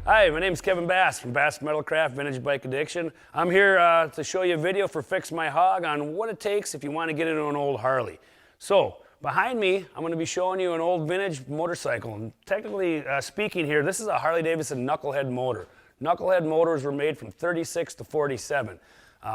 Hi, my name is Kevin Bass from Bass Metalcraft Vintage Bike Addiction. I'm here to show you a video for Fix My Hog on what it takes if you want to get into an old Harley. So, behind me, I'm going to be showing you an old vintage motorcycle. And technically speaking here, this is a Harley Davidson Knucklehead motor. Knucklehead motors were made from 36 to 47.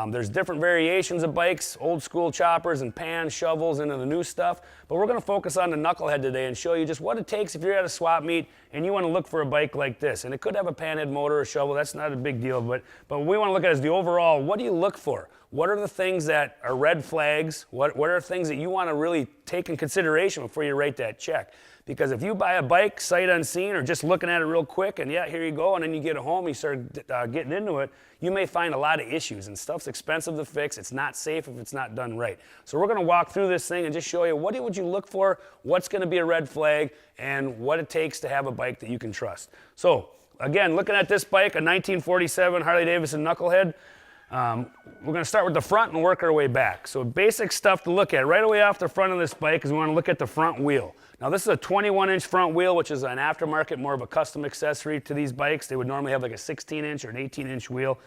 There's different variations of bikes, old school choppers and pans, shovels, into the new stuff. But we're going to focus on the Knucklehead today and show you just what it takes if you're at a swap meet and you want to look for a bike like this. And it could have a panhead motor or shovel, that's not a big deal. But what we want to look at is the overall, what do you look for? What are the things that are red flags? What are things that you want to really take in consideration before you write that check? Because if you buy a bike sight unseen or just looking at it real quick and yeah, here you go, and then you get home, you start getting into it, you may find a lot of issues, and stuff's expensive to fix. It's not safe if it's not done right. So we're going to walk through this thing and just show you what would you look for, what's going to be a red flag, and what it takes to have a bike that you can trust. So again, looking at this bike, a 1947 Harley Davidson Knucklehead. We're going to start with the front and work our way back. So basic stuff to look at right away off the front of this bike is we want to look at the front wheel. Now this is a 21-inch front wheel, which is an aftermarket, more of a custom accessory to these bikes. They would normally have like a 16-inch or an 18-inch wheel.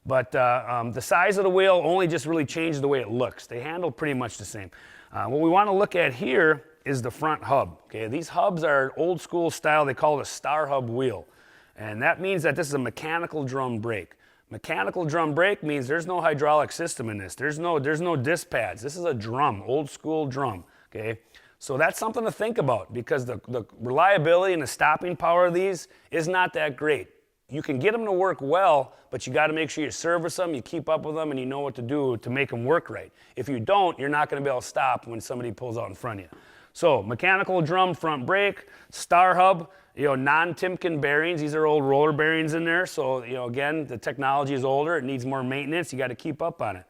But the size of the wheel only just really changes the way it looks. They handle pretty much the same. What we want to look at here is the front hub. Okay, these hubs are old school style. They call it a star hub wheel. And that means that this is a mechanical drum brake. Mechanical drum brake means there's no hydraulic system in this. There's no disc pads. This is a drum, old school drum, okay? So that's something to think about because the reliability and the stopping power of these is not that great. You can get them to work well, but you got to make sure you service them, you keep up with them, and you know what to do to make them work right. If you don't, you're not going to be able to stop when somebody pulls out in front of you. So mechanical drum front brake, star hub, non-Timken bearings. These are old roller bearings in there. So, again, the technology is older. It needs more maintenance. You got to keep up on it.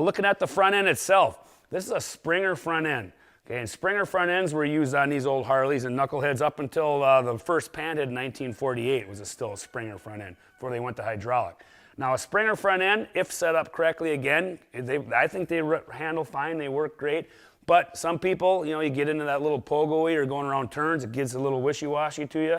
Looking at the front end itself, this is a Springer front end. Okay, and Springer front ends were used on these old Harleys and Knuckleheads up until the first Panhead in 1948 was still a Springer front end before they went to hydraulic. Now, a Springer front end, if set up correctly, again, I think they handle fine. They work great. But some people, you get into that little pogo-y or going around turns, it gets a little wishy-washy to you.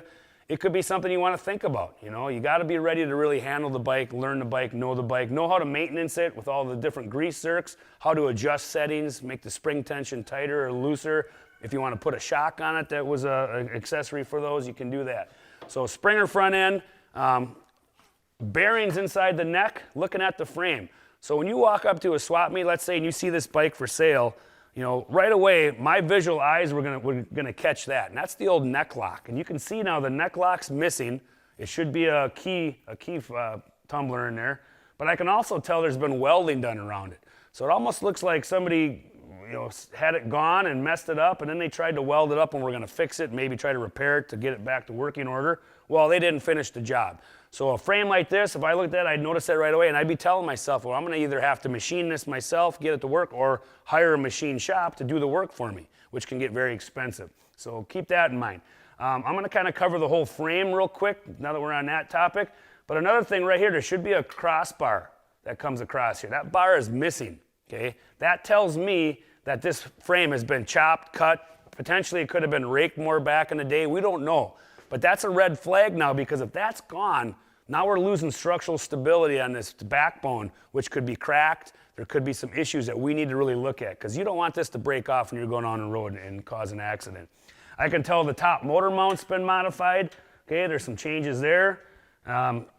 It could be something you want to think about. You got to be ready to really handle the bike, learn the bike, know how to maintenance it with all the different grease zerks, how to adjust settings, make the spring tension tighter or looser. If you want to put a shock on it that was an accessory for those, you can do that. So Springer front end, bearings inside the neck, looking at the frame. So when you walk up to a swap meet, let's say, and you see this bike for sale, right away, my visual eyes were gonna catch that, and that's the old neck lock. And you can see now the neck lock's missing. It should be a key tumbler in there, but I can also tell there's been welding done around it. So it almost looks like somebody, had it gone and messed it up, and then they tried to weld it up and we're gonna fix it, maybe try to repair it to get it back to working order. Well, they didn't finish the job. So a frame like this, if I looked at it, I'd notice that right away, and I'd be telling myself, well, I'm going to either have to machine this myself, get it to work, or hire a machine shop to do the work for me, which can get very expensive. So keep that in mind. I'm going to kind of cover the whole frame real quick, now that we're on that topic. But another thing right here, there should be a crossbar that comes across here. That bar is missing, okay? That tells me that this frame has been chopped, cut. Potentially it could have been raked more back in the day. We don't know. But that's a red flag now, because if that's gone, now we're losing structural stability on this backbone, which could be cracked. There could be some issues that we need to really look at, because you don't want this to break off when you're going on the road and cause an accident. I can tell the top motor mount's been modified. Okay, there's some changes there.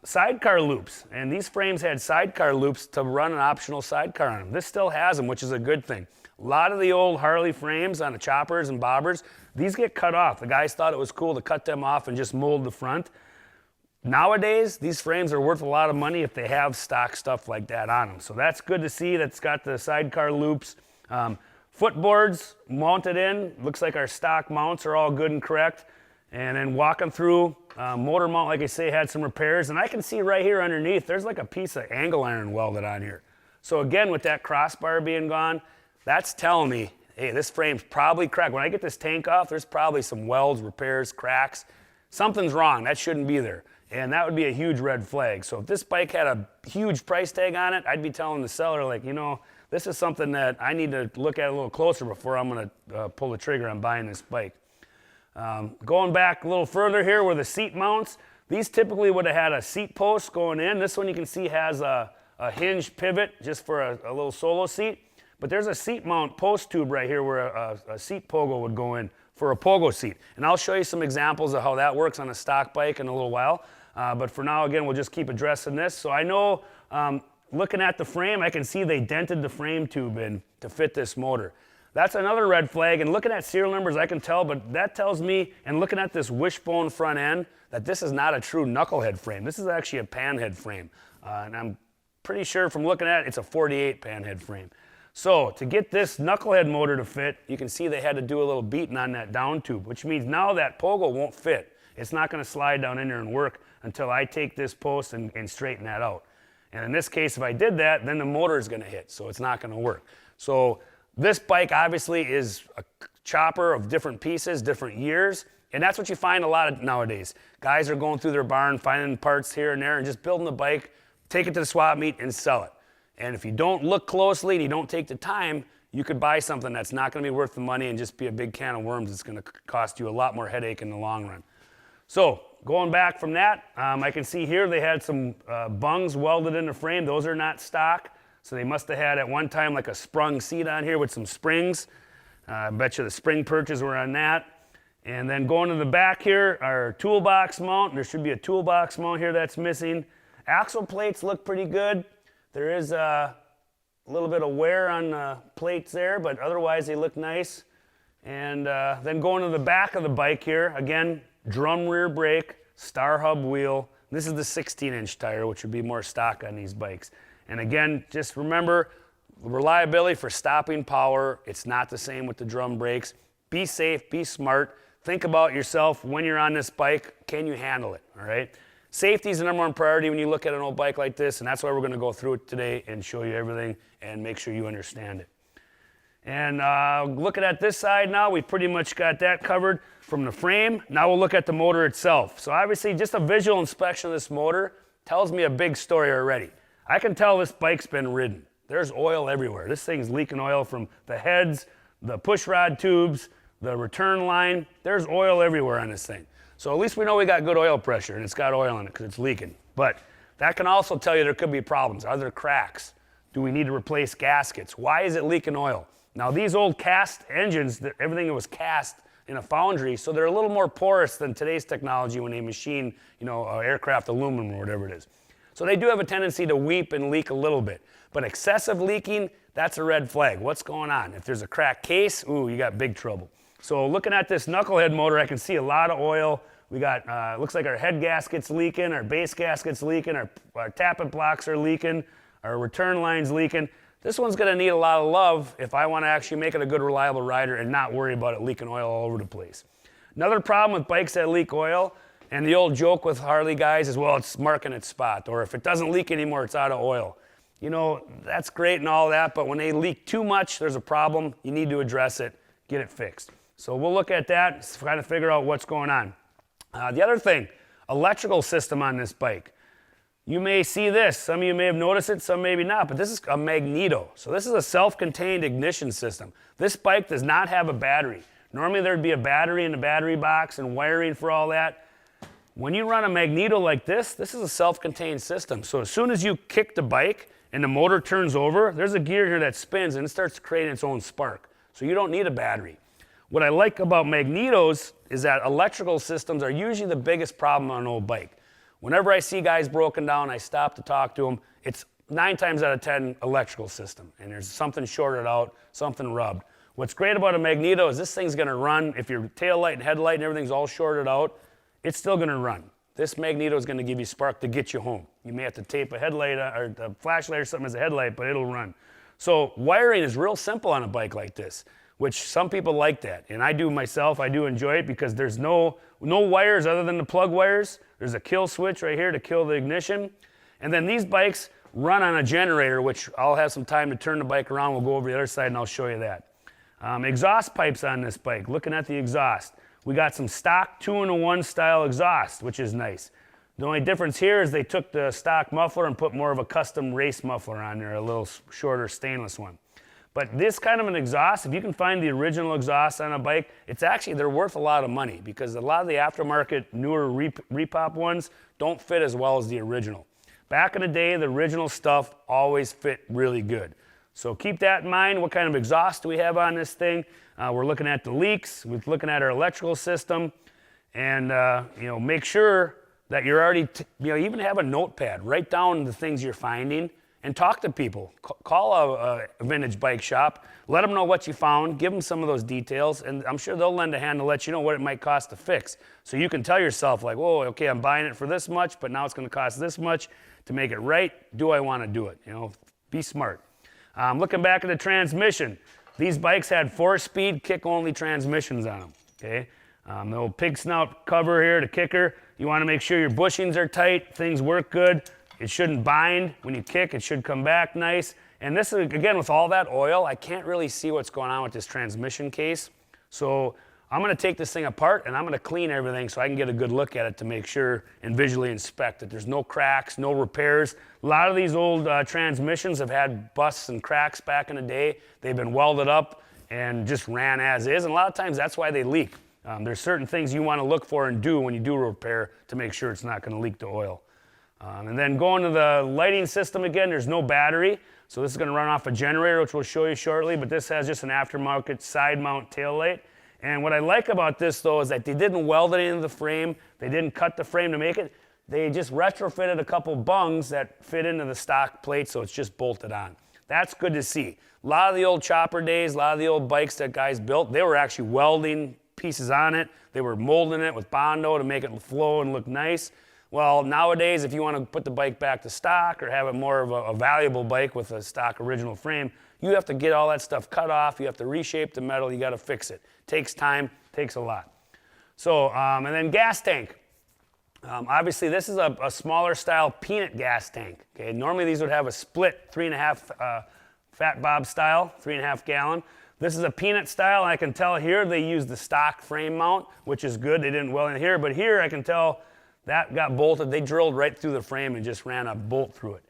Sidecar loops, and these frames had sidecar loops to run an optional sidecar on them. This still has them, which is a good thing. A lot of the old Harley frames on the choppers and bobbers, these get cut off. The guys thought it was cool to cut them off and just mold the front. Nowadays, these frames are worth a lot of money if they have stock stuff like that on them. So that's good to see. That's got the sidecar loops. Footboards mounted in. Looks like our stock mounts are all good and correct. And then walking through, motor mount, like I say, had some repairs. And I can see right here underneath, there's like a piece of angle iron welded on here. So again, with that crossbar being gone, that's telling me, hey, this frame's probably cracked. When I get this tank off, there's probably some welds, repairs, cracks. Something's wrong. That shouldn't be there. And that would be a huge red flag. So if this bike had a huge price tag on it, I'd be telling the seller, like, this is something that I need to look at a little closer before I'm going to pull the trigger on buying this bike. Going back a little further here where the seat mounts, These typically would have had a seat post going in. This one you can see has a hinged pivot just for a little solo seat. But there's a seat mount post tube right here where a seat pogo would go in for a pogo seat. And I'll show you some examples of how that works on a stock bike in a little while. But for now, again, we'll just keep addressing this. So I know, looking at the frame, I can see they dented the frame tube in to fit this motor. That's another red flag, and looking at serial numbers I can tell, but that tells me, and looking at this wishbone front end, that this is not a true knucklehead frame. This is actually a panhead frame. And I'm pretty sure from looking at it, it's a 48 panhead frame. So to get this knucklehead motor to fit, you can see they had to do a little beating on that down tube, which means now that pogo won't fit. It's not going to slide down in there and work until I take this post and straighten that out. And in this case, if I did that, then the motor is going to hit, so it's not going to work. So this bike obviously is a chopper of different pieces, different years, and that's what you find a lot of nowadays. Guys are going through their barn, finding parts here and there, and just building the bike, take it to the swap meet, and sell it. And if you don't look closely and you don't take the time, you could buy something that's not going to be worth the money and just be a big can of worms that's going to cost you a lot more headache in the long run. So going back from that, I can see here they had some bungs welded in the frame. Those are not stock. So they must have had at one time like a sprung seat on here with some springs. I bet you the spring perches were on that. And then going to the back here, our toolbox mount. There should be a toolbox mount here that's missing. Axle plates look pretty good. There is a little bit of wear on the plates there, but otherwise they look nice. And then going to the back of the bike here, again, drum rear brake, star hub wheel. This is the 16-inch tire, which would be more stock on these bikes. And again, just remember, reliability for stopping power, it's not the same with the drum brakes. Be safe, be smart. Think about yourself when you're on this bike, can you handle it, all right? Safety is the number one priority when you look at an old bike like this, and that's why we're going to go through it today and show you everything and make sure you understand it. And looking at this side now, we pretty much got that covered from the frame. Now we'll look at the motor itself. So obviously just a visual inspection of this motor tells me a big story already. I can tell this bike's been ridden. There's oil everywhere. This thing's leaking oil from the heads, the push rod tubes, the return line. There's oil everywhere on this thing. So at least we know we got good oil pressure and it's got oil in it because it's leaking. But that can also tell you there could be problems. Are there cracks? Do we need to replace gaskets? Why is it leaking oil? Now these old cast engines, everything was cast in a foundry, so they're a little more porous than today's technology when they machine, aircraft aluminum or whatever it is. So they do have a tendency to weep and leak a little bit. But excessive leaking, that's a red flag. What's going on? If there's a cracked case, ooh, you got big trouble. So looking at this knucklehead motor, I can see a lot of oil. We got, looks like our head gasket's leaking, our base gasket's leaking, our tappet blocks are leaking, our return line's leaking. This one's gonna need a lot of love if I wanna actually make it a good, reliable rider and not worry about it leaking oil all over the place. Another problem with bikes that leak oil, and the old joke with Harley guys is, well, it's marking its spot, or if it doesn't leak anymore, it's out of oil. That's great and all that, but when they leak too much, there's a problem. You need to address it, get it fixed. So we'll look at that, kind of figure out what's going on. The other thing, electrical system on this bike. You may see this. Some of you may have noticed it, some maybe not, but this is a magneto. So this is a self-contained ignition system. This bike does not have a battery. Normally there'd be a battery in the battery box and wiring for all that. When you run a magneto like this is a self-contained system. So as soon as you kick the bike and the motor turns over, there's a gear here that spins and it starts creating its own spark. So you don't need a battery. What I like about magnetos is that electrical systems are usually the biggest problem on an old bike. Whenever I see guys broken down, I stop to talk to them. It's 9 times out of 10 electrical system, and there's something shorted out, something rubbed. What's great about a magneto is this thing's gonna run. If your tail light and headlight and everything's all shorted out, it's still gonna run. This magneto is gonna give you spark to get you home. You may have to tape a headlight or a flashlight or something as a headlight, but it'll run. So wiring is real simple on a bike like this, which some people like that. And I do myself, I do enjoy it because there's no wires other than the plug wires. There's a kill switch right here to kill the ignition. And then these bikes run on a generator, which I'll have some time to turn the bike around. We'll go over the other side and I'll show you that. Exhaust pipes on this bike, looking at the exhaust. We got some stock 2-in-1 style exhaust, which is nice. The only difference here is they took the stock muffler and put more of a custom race muffler on there, a little shorter stainless one. But this kind of an exhaust, if you can find the original exhaust on a bike, they're worth a lot of money because a lot of the aftermarket newer repop ones don't fit as well as the original. Back in the day, the original stuff always fit really good. So keep that in mind. What kind of exhaust do we have on this thing? We're looking at the leaks. We're looking at our electrical system. And make sure that you're already, even have a notepad. Write down the things you're finding and talk to people. Call a vintage bike shop. Let them know what you found. Give them some of those details. And I'm sure they'll lend a hand to let you know what it might cost to fix. So you can tell yourself like, whoa, okay, I'm buying it for this much, but now it's going to cost this much to make it right. Do I want to do it? Be smart. Looking back at the transmission, these bikes had 4-speed kick-only transmissions on them. Okay, the old pig snout cover here, the kicker. You want to make sure your bushings are tight, things work good. It shouldn't bind when you kick. It should come back nice. And this is, again, with all that oil, I can't really see what's going on with this transmission case. So I'm going to take this thing apart and I'm going to clean everything so I can get a good look at it to make sure and visually inspect that there's no cracks, no repairs. A lot of these old transmissions have had busts and cracks back in the day. They've been welded up and just ran as is. And a lot of times that's why they leak. There's certain things you want to look for and do when you do repair to make sure it's not going to leak the oil. And then going to the lighting system again, there's no battery. So this is going to run off a generator, which we'll show you shortly, but this has just an aftermarket side mount tail light. And what I like about this though is that they didn't weld it into the frame. They didn't cut the frame to make it. They just retrofitted a couple bungs that fit into the stock plate, so it's just bolted on. That's good to see. A lot of the old chopper days, a lot of the old bikes that guys built, they were actually welding pieces on it. They were molding it with Bondo to make it flow and look nice. Well, nowadays, if you want to put the bike back to stock or have it more of a valuable bike with a stock original frame, you have to get all that stuff cut off. You have to reshape the metal. You got to fix it. Takes time, takes a lot. So, and then gas tank. Obviously, this is a smaller style peanut gas tank. Okay, normally these would have a split 3.5 Fat Bob style, 3.5 gallon. This is a peanut style, and I can tell here they used the stock frame mount, which is good. They didn't weld in here, but here I can tell that got bolted. They drilled right through the frame and just ran a bolt through it.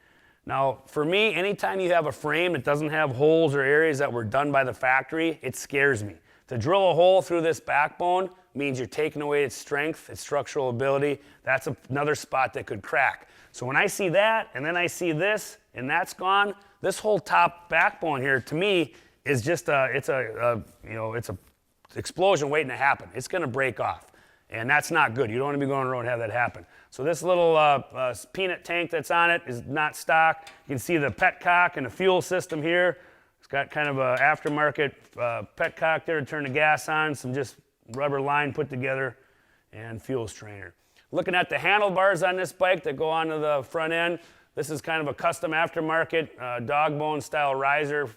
Now, for me, anytime you have a frame that doesn't have holes or areas that were done by the factory, it scares me. To drill a hole through this backbone means you're taking away its strength, its structural ability. That's another spot that could crack. So when I see that, and then I see this, and that's gone, this whole top backbone here, to me, is just it's a explosion waiting to happen. It's going to break off, and that's not good. You don't want to be going on the road and have that happen. So this little peanut tank that's on it is not stock. You can see the petcock and the fuel system here. It's got kind of an aftermarket petcock there to turn the gas on, some just rubber line put together, and fuel strainer. Looking at the handlebars on this bike that go onto the front end, this is kind of a custom aftermarket dog bone style riser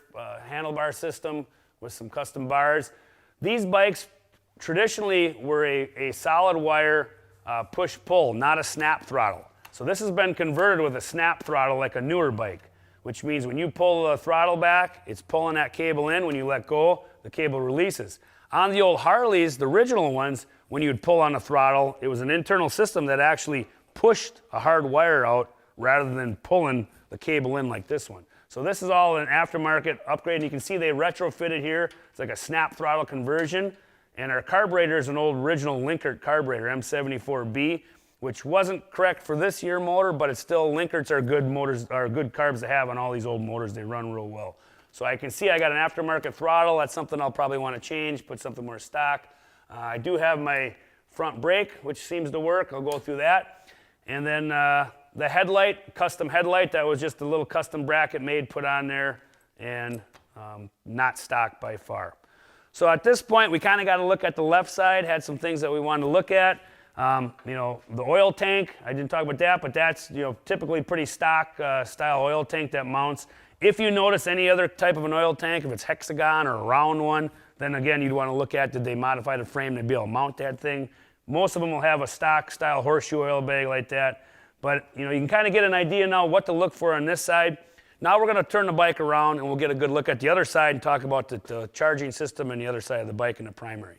handlebar system with some custom bars. These bikes traditionally were a solid wire push-pull, not a snap throttle. So this has been converted with a snap throttle like a newer bike, which means when you pull the throttle back, it's pulling that cable in. When you let go, the cable releases. On the old Harleys, the original ones, when you'd pull on the throttle, it was an internal system that actually pushed a hard wire out rather than pulling the cable in like this one. So this is all an aftermarket upgrade, and you can see they retrofitted here. It's like a snap throttle conversion. And our carburetor is an old original Linkert carburetor, M74B, which wasn't correct for this year motor, but it's still, Linkerts are good motors, are good carbs to have on all these old motors. They run real well. So I can see I got an aftermarket throttle. That's something I'll probably want to change, put something more stock. I do have my front brake, which seems to work. I'll go through that. And then the headlight, custom headlight, that was just a little custom bracket made, put on there, and not stock by far. So at this point, we kind of got to look at the left side, had some things that we wanted to look at. The oil tank, I didn't talk about that, but that's typically pretty stock style oil tank that mounts. If you notice any other type of an oil tank, if it's hexagon or a round one, then again, you'd want to look at, did they modify the frame to be able to mount that thing? Most of them will have a stock style horseshoe oil bag like that. But you can kind of get an idea now what to look for on this side. Now we're going to turn the bike around and we'll get a good look at the other side and talk about the charging system and the other side of the bike and the primary.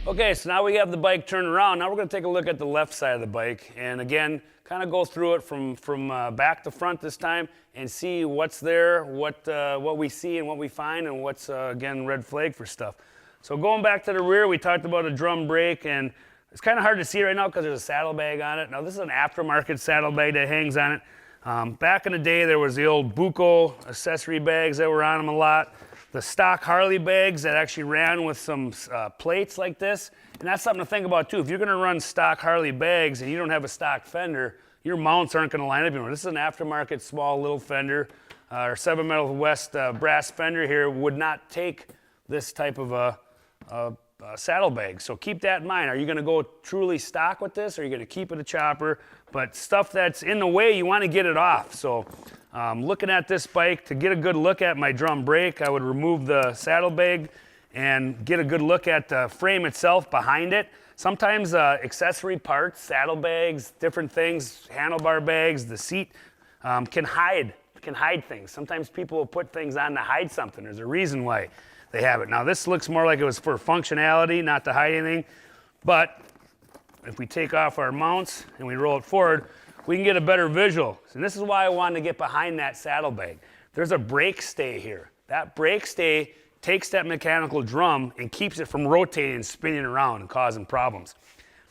Okay, so now we have the bike turned around. Now we're going to take a look at the left side of the bike, and again, kind of go through it from back to front this time, and see what's there, what we see and what we find, and what's again red flag for stuff. So going back to the rear, we talked about a drum brake, and it's kind of hard to see right now because there's a saddlebag on it. Now this is an aftermarket saddlebag that hangs on it. Back in the day, there was the old Buco accessory bags that were on them a lot. The stock Harley bags that actually ran with some plates like this. And that's something to think about too. If you're gonna run stock Harley bags and you don't have a stock fender, your mounts aren't gonna line up anymore. This is an aftermarket small little fender. Our 7 Metal West brass fender here would not take this type of a saddlebag. So keep that in mind. Are you gonna go truly stock with this, or are you gonna keep it a chopper? But stuff that's in the way, you wanna get it off. So looking at this bike, to get a good look at my drum brake, I would remove the saddlebag and get a good look at the frame itself behind it. Sometimes accessory parts, saddlebags, different things, handlebar bags, the seat can hide things. Sometimes people will put things on to hide something. There's a reason why they have it. Now this looks more like it was for functionality, not to hide anything, but if we take off our mounts and we roll it forward, we can get a better visual. And this is why I wanted to get behind that saddlebag. There's a brake stay here. That brake stay takes that mechanical drum and keeps it from rotating and spinning around and causing problems.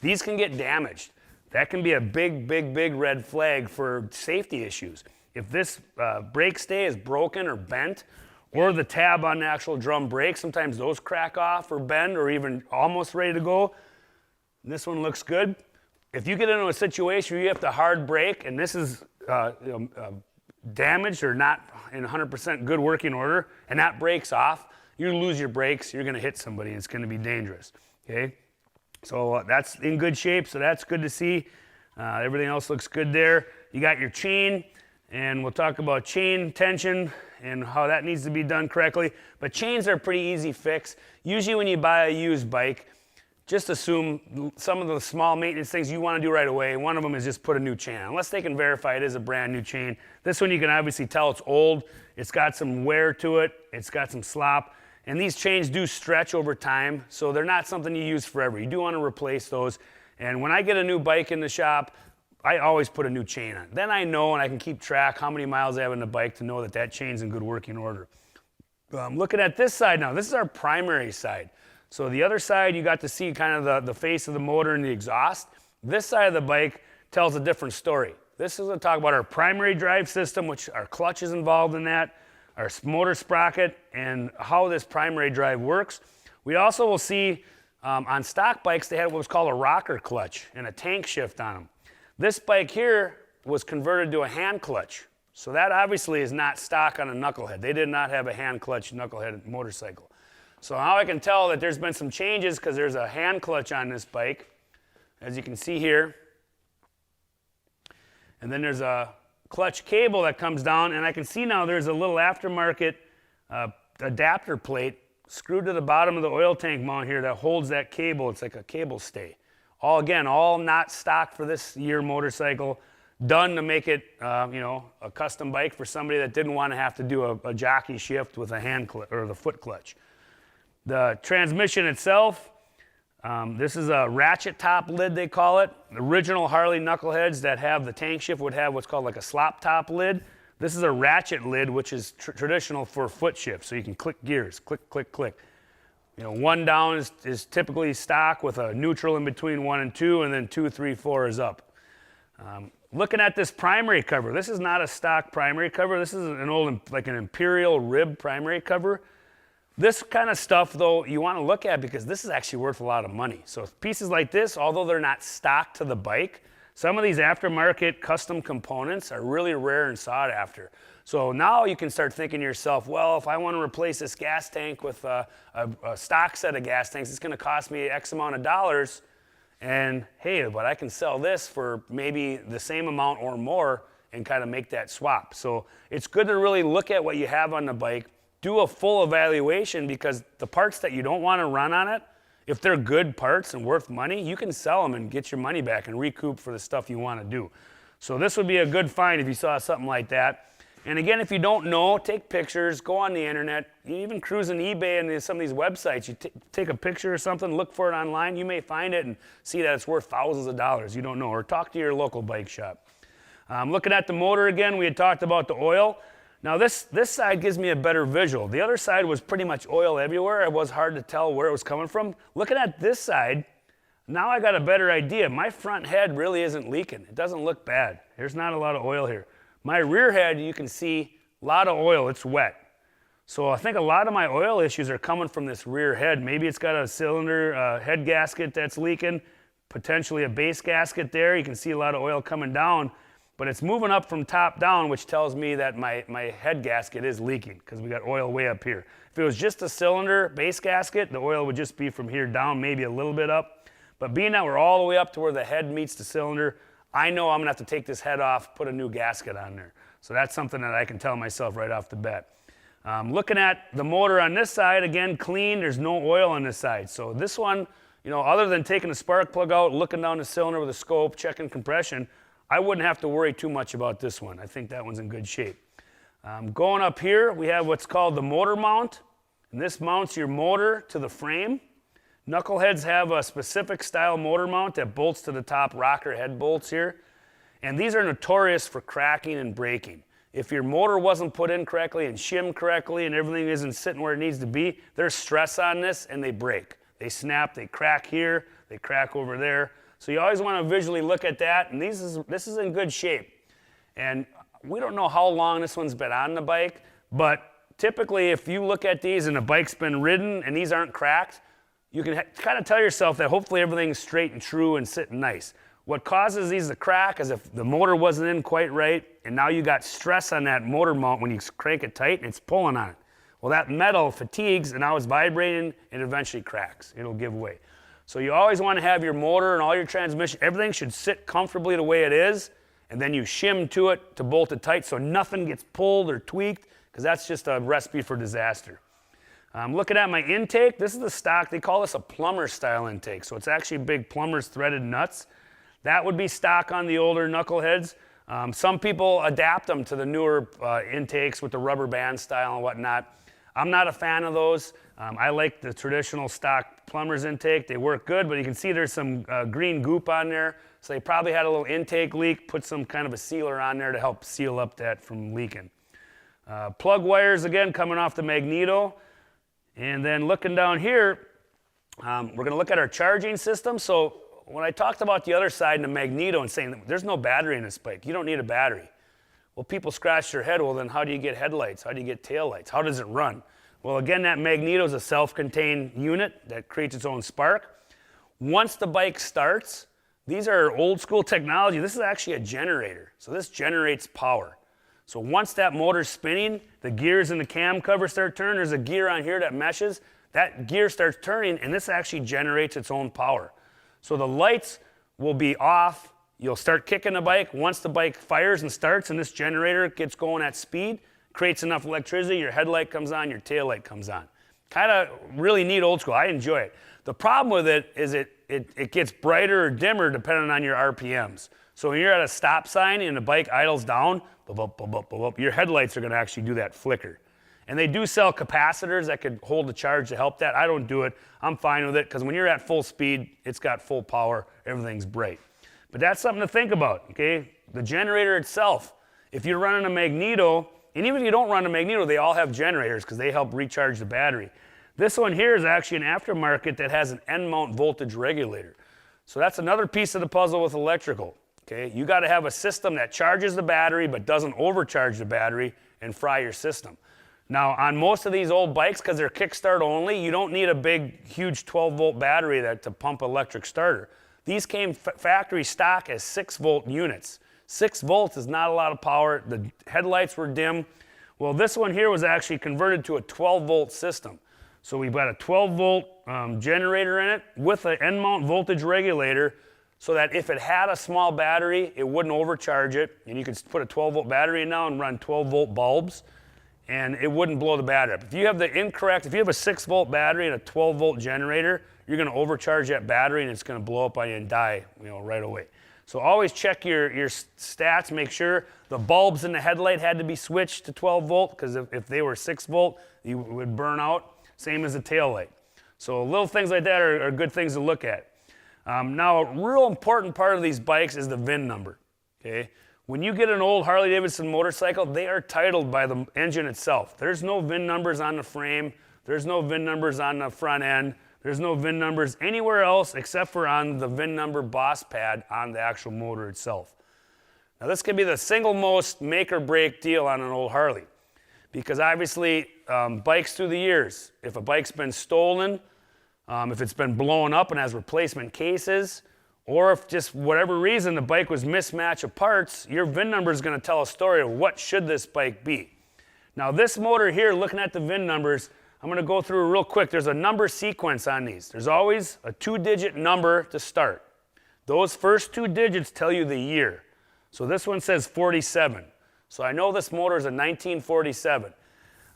These can get damaged. That can be a big red flag for safety issues. If this brake stay is broken or bent, or the tab on the actual drum brake, sometimes those crack off or bend or even almost ready to go. This one looks good. If you get into a situation where you have to hard brake and this is damaged or not in 100% good working order, and that breaks off, you lose your brakes, you're gonna hit somebody, and it's gonna be dangerous, okay? So that's in good shape, so that's good to see. Everything else looks good there. You got your chain, and we'll talk about chain tension and how that needs to be done correctly. But chains are a pretty easy fix. Usually when you buy a used bike, just assume some of the small maintenance things you want to do right away. One of them is just put a new chain on, unless they can verify it is a brand new chain. This one you can obviously tell it's old. It's got some wear to it. It's got some slop. And these chains do stretch over time, so they're not something you use forever. You do want to replace those. And when I get a new bike in the shop, I always put a new chain on. Then I know, and I can keep track how many miles I have in the bike to know that that chain's in good working order. Looking at this side now, this is our primary side. So the other side, you got to see kind of the face of the motor and the exhaust. This side of the bike tells a different story. This is going to talk about our primary drive system, which our clutch is involved in that, our motor sprocket, and how this primary drive works. We also will see on stock bikes, they had what was called a rocker clutch and a tank shift on them. This bike here was converted to a hand clutch. So that obviously is not stock on a Knucklehead. They did not have a hand clutch Knucklehead motorcycle. So now I can tell that there's been some changes because there's a hand clutch on this bike, as you can see here. And then there's a clutch cable that comes down, and I can see now there's a little aftermarket adapter plate screwed to the bottom of the oil tank mount here that holds that cable. It's like a cable stay. All not stock for this year motorcycle, done to make it, a custom bike for somebody that didn't want to have to do a jockey shift with a hand clutch or the foot clutch. The transmission itself, this is a ratchet top lid, they call it. The original Harley Knuckleheads that have the tank shift would have what's called like a slop top lid. This is a ratchet lid, which is traditional for foot shift, so you can click gears, click, click, click. One down is typically stock with a neutral in between 1 and 2, and then 2, 3, 4 is up. Looking at this primary cover, this is not a stock primary cover. This is an old, like an Imperial rib primary cover. This kind of stuff, though, you want to look at because this is actually worth a lot of money. So pieces like this, although they're not stock to the bike, some of these aftermarket custom components are really rare and sought after. So now you can start thinking to yourself, well, if I want to replace this gas tank with a stock set of gas tanks, it's going to cost me X amount of dollars. And hey, but I can sell this for maybe the same amount or more and kind of make that swap. So it's good to really look at what you have on the bike, do a full evaluation, because the parts that you don't want to run on it, if they're good parts and worth money, you can sell them and get your money back and recoup for the stuff you want to do. So this would be a good find if you saw something like that. And again, if you don't know, take pictures, go on the internet, you even cruise on eBay and some of these websites, you take a picture or something, look for it online, you may find it and see that it's worth thousands of dollars, you don't know, or talk to your local bike shop. Looking at the motor again, we had talked about the oil. Now this side gives me a better visual. The other side was pretty much oil everywhere. It was hard to tell where it was coming from. Looking at this side, now I got a better idea. My front head really isn't leaking. It doesn't look bad. There's not a lot of oil here. My rear head, you can see a lot of oil, it's wet. So I think a lot of my oil issues are coming from this rear head. Maybe it's got a cylinder head gasket that's leaking, potentially a base gasket there. You can see a lot of oil coming down, but it's moving up from top down, which tells me that my head gasket is leaking because we got oil way up here. If it was just a cylinder base gasket, the oil would just be from here down, maybe a little bit up. But being that we're all the way up to where the head meets the cylinder, I know I'm gonna have to take this head off, put a new gasket on there. So that's something that I can tell myself right off the bat. Looking at the motor on this side, again, clean, there's no oil on this side. So this one, you know, other than taking the spark plug out, looking down the cylinder with a scope, checking compression, I wouldn't have to worry too much about this one. I think that one's in good shape. Going up here, we have what's called the motor mount. And this mounts your motor to the frame. Knuckleheads have a specific style motor mount that bolts to the top rocker head bolts here. And these are notorious for cracking and breaking. If your motor wasn't put in correctly and shimmed correctly and everything isn't sitting where it needs to be, there's stress on this and they break. They snap, they crack here, they crack over there. So you always want to visually look at that, and this is in good shape. And we don't know how long this one's been on the bike, but typically if you look at these and the bike's been ridden and these aren't cracked, you can kind of tell yourself that hopefully everything's straight and true and sitting nice. What causes these to crack is if the motor wasn't in quite right, and now you got stress on that motor mount when you crank it tight and it's pulling on it. Well, that metal fatigues and now it's vibrating and eventually cracks. It'll give way. So you always want to have your motor and all your transmission, everything should sit comfortably the way it is, and then you shim to it to bolt it tight so nothing gets pulled or tweaked, because that's just a recipe for disaster. Looking at my intake, this is the stock, they call this a plumber style intake. So it's actually big plumber's threaded nuts. That would be stock on the older Knuckleheads. Some people adapt them to the newer intakes with the rubber band style and whatnot. I'm not a fan of those. I like the traditional stock plumber's intake. They work good, but you can see there's some green goop on there. So they probably had a little intake leak, put some kind of a sealer on there to help seal up that from leaking. Plug wires, again, coming off the magneto. And then looking down here, we're going to look at our charging system. So when I talked about the other side and the magneto and saying there's no battery in this bike, you don't need a battery. Well, people scratch their head, well then how do you get headlights? How do you get taillights? How does it run? Well, again, that magneto is a self-contained unit that creates its own spark. Once the bike starts, these are old school technology. This is actually a generator. So this generates power. So once that motor's spinning, the gears in the cam cover start turning. There's a gear on here that meshes. That gear starts turning, and this actually generates its own power. So the lights will be off. You'll start kicking the bike. Once the bike fires and starts and this generator gets going at speed, creates enough electricity, your headlight comes on, your tail light comes on. Kind of really neat old school. I enjoy it. The problem with it is it gets brighter or dimmer depending on your RPMs. So when you're at a stop sign and the bike idles down, your headlights are going to actually do that flicker. And they do sell capacitors that could hold the charge to help that. I don't do it. I'm fine with it because when you're at full speed, it's got full power, everything's bright. But that's something to think about, okay? The generator itself, if you're running a magneto, and even if you don't run a magneto, they all have generators because they help recharge the battery. This one here is actually an aftermarket that has an end mount voltage regulator. So that's another piece of the puzzle with electrical. Okay, you got to have a system that charges the battery but doesn't overcharge the battery and fry your system. Now, on most of these old bikes, because they're kickstart only, you don't need a big, huge 12-volt battery to pump electric starter. These came factory stock as 6-volt units. 6 volts is not a lot of power. The headlights were dim. Well, this one here was actually converted to a 12-volt system. So we've got a 12-volt generator in it with an end mount voltage regulator, so that if it had a small battery, it wouldn't overcharge it. And you could put a 12-volt battery in now and run 12-volt bulbs, and it wouldn't blow the battery up. If you have a 6-volt battery and a 12-volt generator, you're going to overcharge that battery, and it's going to blow up on you and die, right away. So always check your stats, make sure the bulbs in the headlight had to be switched to 12 volt, because if they were 6 volt, you would burn out. Same as the tail light. So little things like that are good things to look at. Now, a real important part of these bikes is the VIN number, okay? When you get an old Harley-Davidson motorcycle, they are titled by the engine itself. There's no VIN numbers on the frame. There's no VIN numbers on the front end. There's no VIN numbers anywhere else except for on the VIN number boss pad on the actual motor itself. Now this can be the single most make or break deal on an old Harley, because obviously bikes through the years, if a bike's been stolen, if it's been blown up and has replacement cases, or if just whatever reason the bike was mismatch of parts, your VIN number is going to tell a story of what should this bike be. Now this motor here, looking at the VIN numbers, I'm going to go through real quick. There's a number sequence on these. There's always a 2-digit number to start. Those first 2 digits tell you the year. So this one says 47. So I know this motor is a 1947.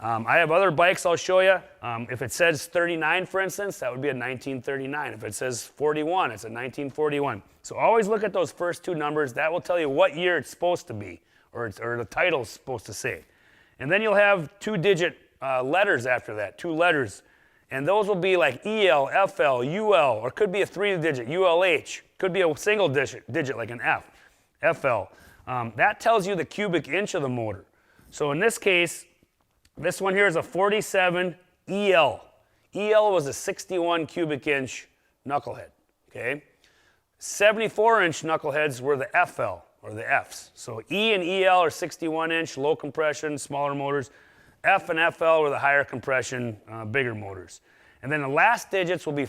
I have other bikes I'll show you. If it says 39, for instance, that would be a 1939. If it says 41, it's a 1941. So always look at those first 2 numbers. That will tell you what year it's supposed to be, or the title's supposed to say. And then you'll have 2-digit letters after that, 2 letters. And those will be like EL, FL, UL, or could be a 3-digit, ULH. Could be a single digit like an F, FL. That tells you the cubic inch of the motor. So in this case, this one here is a 47 EL. EL was a 61 cubic inch knucklehead, okay? 74-inch knuckleheads were the FL, or the Fs. So E and EL are 61-inch, low compression, smaller motors. F and FL were the higher compression, bigger motors. And then the last digits will be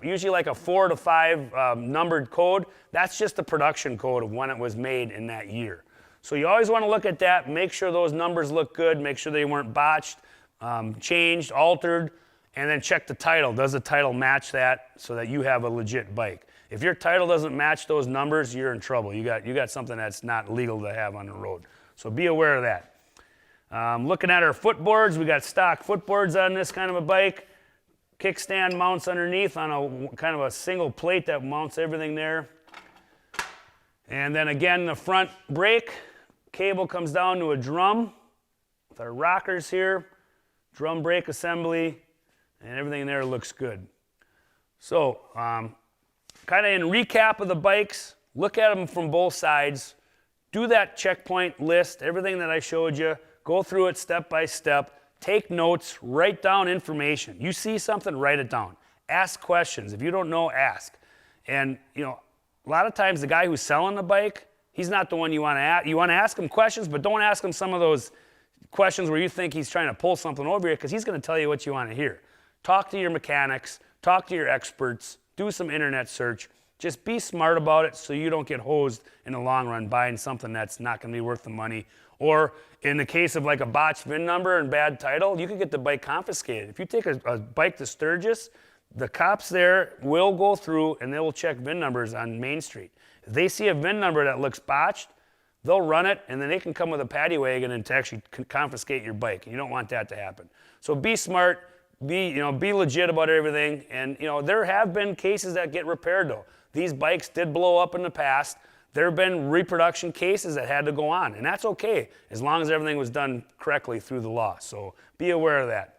usually like a 4 to 5 numbered code. That's just the production code of when it was made in that year. So you always want to look at that, make sure those numbers look good, make sure they weren't botched, changed, altered, and then check the title. Does the title match that so that you have a legit bike? If your title doesn't match those numbers, you're in trouble. You got something that's not legal to have on the road. So be aware of that. Looking at our footboards, we got stock footboards on this kind of a bike. Kickstand mounts underneath on a kind of a single plate that mounts everything there. And then again, the front brake cable comes down to a drum with our rockers here, drum brake assembly, and everything there looks good. So, kind of in recap of the bikes, look at them from both sides, do that checkpoint list, everything that I showed you, go through it step by step, take notes, write down information. You see something, write it down. Ask questions. If you don't know, ask. And, you know, a lot of times the guy who's selling the bike, he's not the one you want to ask. You want to ask him questions, but don't ask him some of those questions where you think he's trying to pull something over you, because he's going to tell you what you want to hear. Talk to your mechanics, talk to your experts, do some internet search. Just be smart about it so you don't get hosed in the long run buying something that's not going to be worth the money. Or in the case of like a botched VIN number and bad title, you could get the bike confiscated. If you take a bike to Sturgis, the cops there will go through and they will check VIN numbers on Main Street. If they see a VIN number that looks botched, they'll run it, and then they can come with a paddy wagon and to actually confiscate your bike. And you don't want that to happen. So be smart, be legit about everything. And there have been cases that get repaired though. These bikes did blow up in the past. There have been reproduction cases that had to go on, and that's okay as long as everything was done correctly through the law. So be aware of that.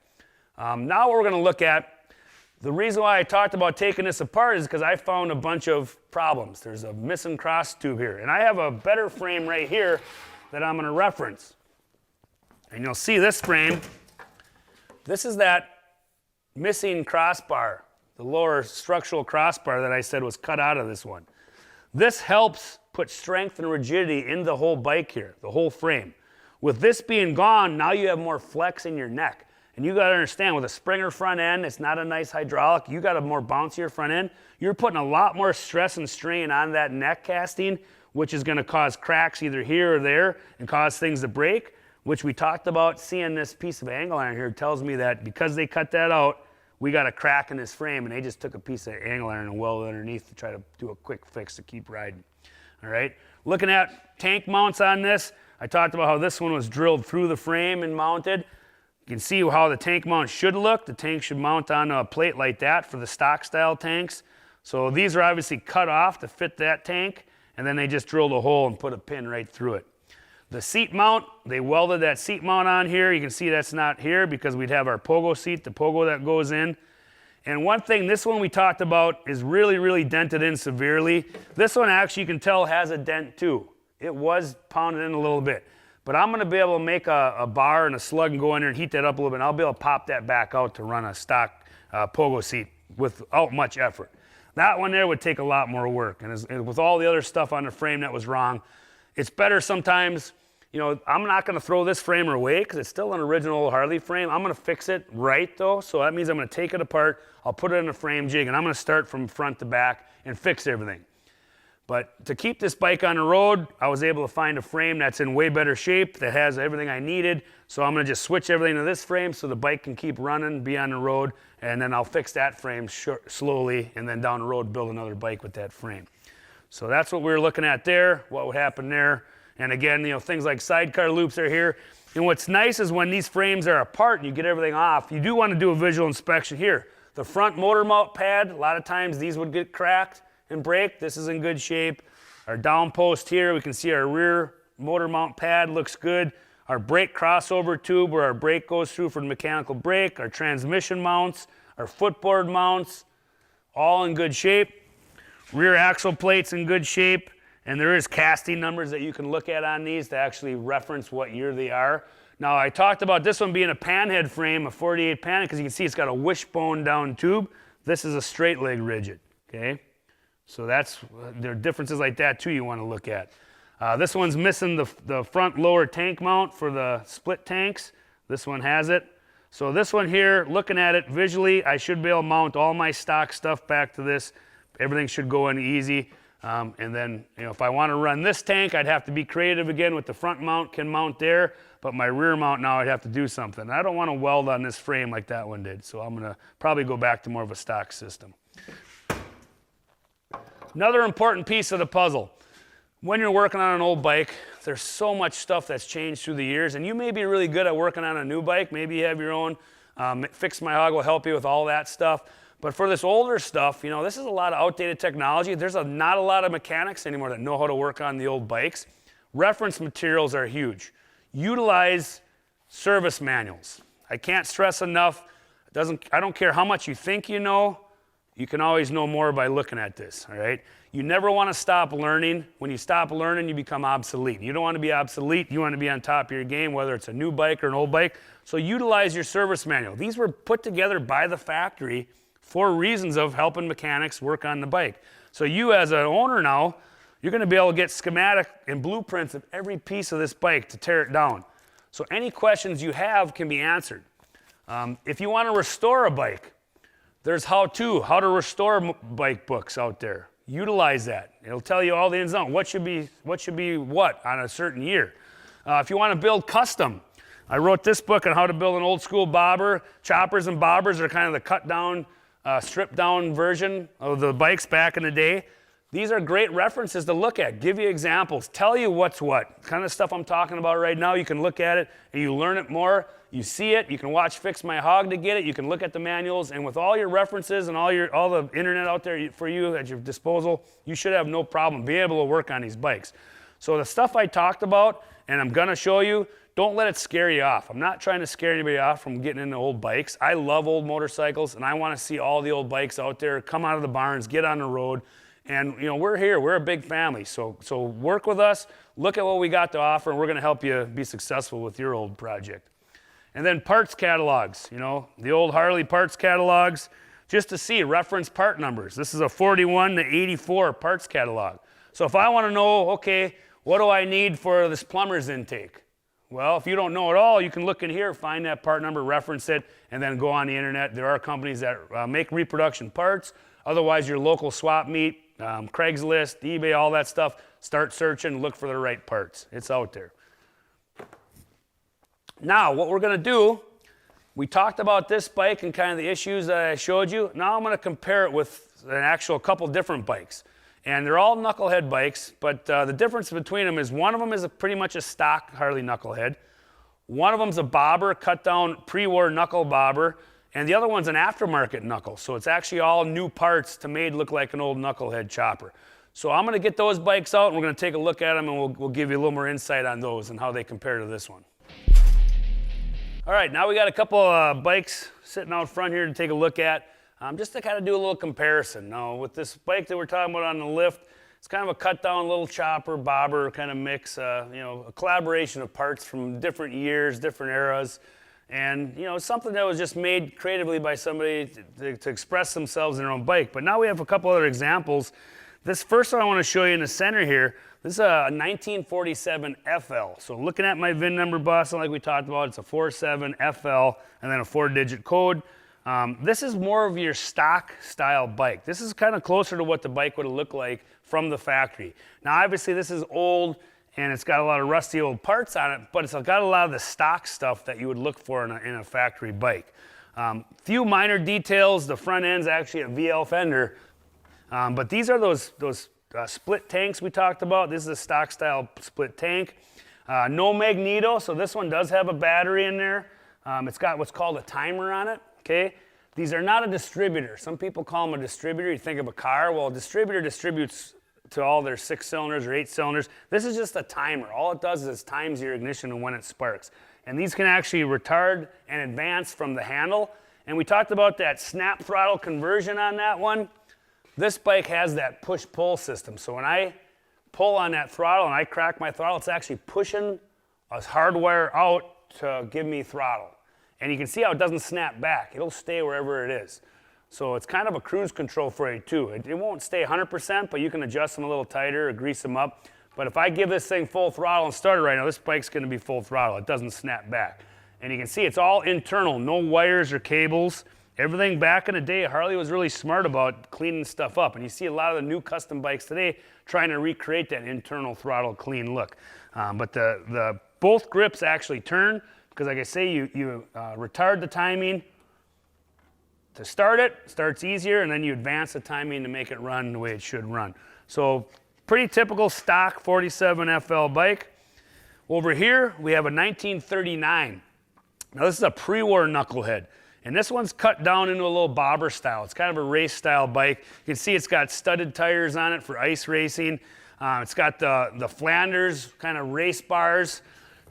Now what we're going to look at, the reason why I talked about taking this apart is because I found a bunch of problems. There's a missing cross tube here, and I have a better frame right here that I'm going to reference. And you'll see this frame. This is that missing crossbar, the lower structural crossbar that I said was cut out of this one. This helps put strength and rigidity in the whole bike here, the whole frame. With this being gone, now you have more flex in your neck. And you got to understand, with a Springer front end, it's not a nice hydraulic. You got a more bouncier front end. You're putting a lot more stress and strain on that neck casting, which is going to cause cracks either here or there and cause things to break, which we talked about. Seeing this piece of angle iron here tells me that because they cut that out, we got a crack in this frame, and they just took a piece of angle iron and welded underneath to try to do a quick fix to keep riding. All right. Looking at tank mounts on this, I talked about how this one was drilled through the frame and mounted. You can see how the tank mount should look. The tank should mount on a plate like that for the stock style tanks. So these are obviously cut off to fit that tank. and then they just drilled a hole and put a pin right through it. The seat mount, they welded that seat mount on here. You can see that's not here because we'd have our pogo seat, the pogo that goes in. And one thing, this one we talked about is really, really dented in severely. This one actually you can tell has a dent too. It was pounded in a little bit. But I'm gonna be able to make a bar and a slug and go in there and heat that up a little bit. And I'll be able to pop that back out to run a stock pogo seat without much effort. That one there would take a lot more work. And with all the other stuff on the frame that was wrong, it's better sometimes, you know, I'm not gonna throw this frame away because it's still an original Harley frame. I'm gonna fix it right though. So that means I'm gonna take it apart, I'll put it in a frame jig, and I'm gonna start from front to back and fix everything. But to keep this bike on the road, I was able to find a frame that's in way better shape, that has everything I needed. So I'm gonna just switch everything to this frame so the bike can keep running, be on the road, and then I'll fix that frame slowly, and then down the road build another bike with that frame. So that's what we were looking at there, what would happen there. And again, you know, things like sidecar loops are here. And what's nice is when these frames are apart and you get everything off, you do want to do a visual inspection here. The front motor mount pad, a lot of times these would get cracked and break. This is in good shape. Our down post here, we can see our rear motor mount pad looks good. Our brake crossover tube where our brake goes through for the mechanical brake, our transmission mounts, our footboard mounts, all in good shape. Rear axle plates in good shape. And there is casting numbers that you can look at on these to actually reference what year they are. Now I talked about this one being a panhead frame, a 48 panhead, because you can see it's got a wishbone down tube. This is a straight leg rigid, okay? So there are differences like that too you want to look at. This one's missing the front lower tank mount for the split tanks. This one has it. So this one here, looking at it visually, I should be able to mount all my stock stuff back to this. Everything should go in easy. And then, you know, if I want to run this tank, I'd have to be creative again with the front mount, can mount there, but my rear mount now I'd have to do something. I don't want to weld on this frame like that one did, so I'm going to probably go back to more of a stock system. Another important piece of the puzzle. When you're working on an old bike, there's so much stuff that's changed through the years, and you may be really good at working on a new bike. Maybe you have your own. Fix My Hog will help you with all that stuff. But for this older stuff, you know, this is a lot of outdated technology. There's not a lot of mechanics anymore that know how to work on the old bikes. Reference materials are huge. Utilize service manuals. I can't stress enough, I don't care how much you think you know, you can always know more by looking at this, all right? You never want to stop learning. When you stop learning, you become obsolete. You don't want to be obsolete, you want to be on top of your game, whether it's a new bike or an old bike. So utilize your service manual. These were put together by the factory for reasons of helping mechanics work on the bike. So you as an owner now, you're gonna be able to get schematic and blueprints of every piece of this bike to tear it down. So any questions you have can be answered. If you wanna restore a bike, there's how to restore bike books out there. Utilize that. It'll tell you all the ins and outs. What should be what on a certain year. If you wanna build custom, I wrote this book on how to build an old school bobber. Choppers and bobbers are kind of the cut down, stripped down version of the bikes back in the day. These are great references to look at, give you examples, tell you what's what. Kind of stuff I'm talking about right now, you can look at it and you learn it more, you see it, you can watch Fix My Hog to get it, you can look at the manuals, and with all your references and all the internet out there for you at your disposal, you should have no problem being able to work on these bikes. So the stuff I talked about, and I'm gonna show you, don't let it scare you off. I'm not trying to scare anybody off from getting into old bikes. I love old motorcycles, and I want to see all the old bikes out there come out of the barns, get on the road. And you know, we're here, we're a big family. So work with us, look at what we got to offer, and we're going to help you be successful with your old project. And then parts catalogs, you know, the old Harley parts catalogs, just to see reference part numbers. This is a 41 to 84 parts catalog. So if I want to know, okay, what do I need for this plumber's intake? Well, if you don't know at all, you can look in here, find that part number, reference it, and then go on the internet. There are companies that make reproduction parts. Otherwise, your local swap meet, Craigslist, eBay, all that stuff, start searching, look for the right parts. It's out there. Now, what we're gonna do, we talked about this bike and kind of the issues that I showed you. Now I'm gonna compare it with an actual couple different bikes. And they're all Knucklehead bikes, but the difference between them is one of them is pretty much a stock Harley Knucklehead. One of them's a bobber, cut down pre-war knuckle bobber, and the other one's an aftermarket knuckle. So it's actually all new parts to made look like an old Knucklehead chopper. So I'm going to get those bikes out and we're going to take a look at them, and we'll give you a little more insight on those and how they compare to this one. All right, now we got a couple bikes sitting out front here to take a look at, just to kind of do a little comparison. Now with this bike that we're talking about on the lift, it's kind of a cut down little chopper, bobber kind of mix, a collaboration of parts from different years, different eras. And something that was just made creatively by somebody to express themselves in their own bike. But now we have a couple other examples. This first one I want to show you in the center here, this is a 1947 FL. So looking at my VIN number bus, like we talked about, it's a 47 FL and then a 4-digit code. This is more of your stock style bike. This is kind of closer to what the bike would have looked like from the factory. Now obviously this is old and it's got a lot of rusty old parts on it, but it's got a lot of the stock stuff that you would look for in a factory bike. Few minor details. The front end's actually a VL fender, but these are those split tanks we talked about. This is a stock style split tank. No magneto, so this one does have a battery in there. It's got what's called a timer on it, okay? These are not a distributor. Some people call them a distributor. You think of a car. Well, a distributor distributes to all their 6 cylinders or 8 cylinders. This is just a timer. All it does is times your ignition and when it sparks. And these can actually retard and advance from the handle. And we talked about that snap throttle conversion on that one. This bike has that push-pull system. So when I pull on that throttle and I crack my throttle, it's actually pushing a hardwire out to give me throttle. And you can see how it doesn't snap back. It'll stay wherever it is. So it's kind of a cruise control for you too. It won't stay 100%, but you can adjust them a little tighter or grease them up. But if I give this thing full throttle and start it right now, this bike's going to be full throttle. It doesn't snap back. And you can see it's all internal, no wires or cables. Everything back in the day, Harley was really smart about cleaning stuff up. And you see a lot of the new custom bikes today trying to recreate that internal throttle clean look. But both grips actually turn because, like I say, you retard the timing. To start it, starts easier, and then you advance the timing to make it run the way it should run. So pretty typical stock 47 FL bike. Over here, we have a 1939. Now this is a pre-war Knucklehead. And this one's cut down into a little bobber style. It's kind of a race style bike. You can see it's got studded tires on it for ice racing. It's got the Flanders kind of race bars.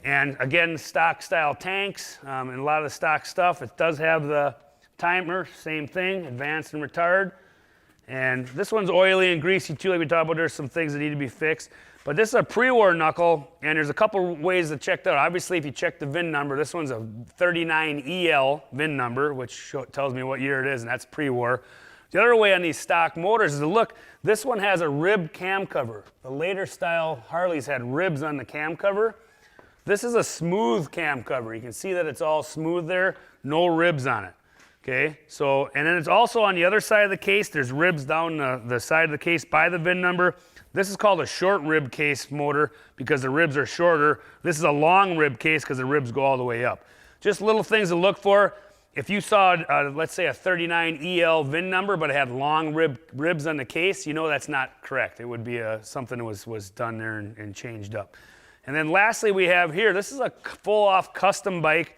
And again, stock style tanks and a lot of the stock stuff. It does have the timer, same thing, advance and retard. And this one's oily and greasy too, like we talked about. There's some things that need to be fixed. But this is a pre-war knuckle, and there's a couple ways to check that out. Obviously, if you check the VIN number, this one's a 39EL VIN number, which tells me what year it is, and that's pre-war. The other way on these stock motors is to look, this one has a ribbed cam cover. The later style Harleys had ribs on the cam cover. This is a smooth cam cover. You can see that it's all smooth there, no ribs on it. Okay, so, and then it's also on the other side of the case, there's ribs down the side of the case by the VIN number. This is called a short rib case motor because the ribs are shorter. This is a long rib case because the ribs go all the way up. Just little things to look for. If you saw, let's say a 39EL VIN number, but it had long ribs on the case, you know that's not correct. It would be something that was done there and changed up. And then lastly, we have here, this is a full-off custom bike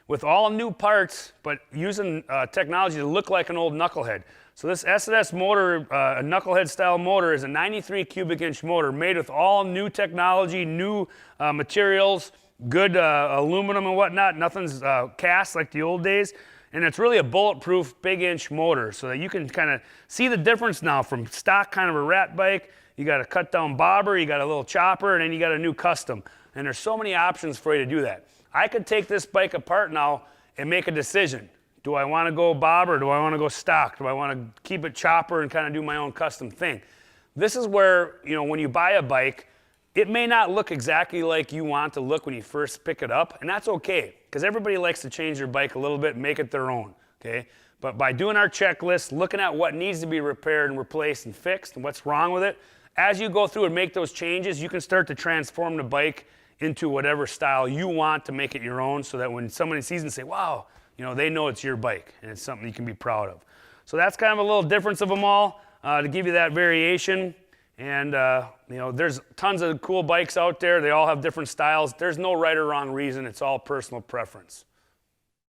with all new parts, but using technology to look like an old Knucklehead. So this S&S motor, a Knucklehead style motor, is a 93 cubic inch motor made with all new technology, new materials, good aluminum and whatnot. Nothing's cast like the old days. And it's really a bulletproof big inch motor so that you can kind of see the difference now from stock kind of a rat bike. You got a cut down bobber, you got a little chopper, and then you got a new custom. And there's so many options for you to do that. I could take this bike apart now and make a decision. Do I want to go bobber? Do I want to go stock? Do I want to keep it chopper and kind of do my own custom thing? This is where, when you buy a bike, it may not look exactly like you want to look when you first pick it up, and that's okay, because everybody likes to change their bike a little bit and make it their own, okay? But by doing our checklist, looking at what needs to be repaired and replaced and fixed and what's wrong with it, as you go through and make those changes, you can start to transform the bike into whatever style you want to make it your own so that when somebody sees it and say, wow, they know it's your bike and it's something you can be proud of. So that's kind of a little difference of them all to give you that variation. And, there's tons of cool bikes out there. They all have different styles. There's no right or wrong reason. It's all personal preference.